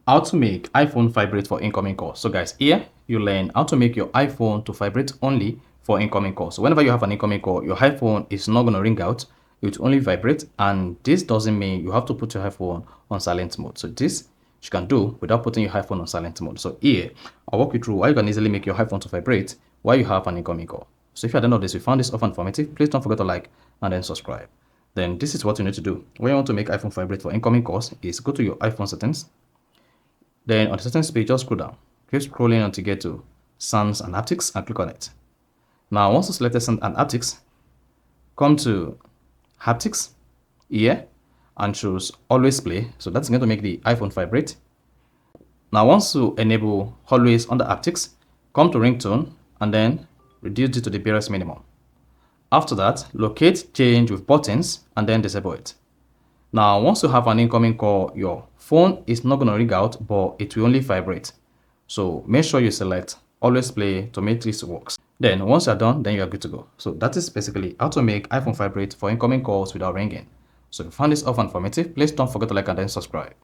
How to make iPhone vibrate for incoming calls. So guys, here you learn how to make your iPhone to vibrate only for incoming calls. So whenever you have an incoming call, your iPhone is not going to ring out, it will only vibrate, and this doesn't mean you have to put your iPhone on silent mode. So this you can do without putting your iPhone on silent mode. So here I'll walk you through how you can easily make your iPhone to vibrate while you have an incoming call. So if you hadn't know this, you found this often informative, please don't forget to like and then subscribe. Then this is what you need to do when you want to make iPhone vibrate for incoming calls. Is go to your iPhone settings. Then on the settings page, just scroll down. Keep scrolling until you get to Sounds and Haptics and click on it. Now, once you select Sound and Haptics, come to Haptics here and choose Always Play. So that's going to make the iPhone vibrate. Now, once you enable Always on the Haptics, come to Ringtone and then reduce it to the barest minimum. After that, locate Change with Buttons and then disable it. Now, once you have an incoming call, your phone is not going to ring out, but it will only vibrate. So make sure you select Always Play to make this work. Then once you're done, then you are good to go. So that is basically how to make iPhone vibrate for incoming calls without ringing. So if you found this informative, please don't forget to like and then subscribe.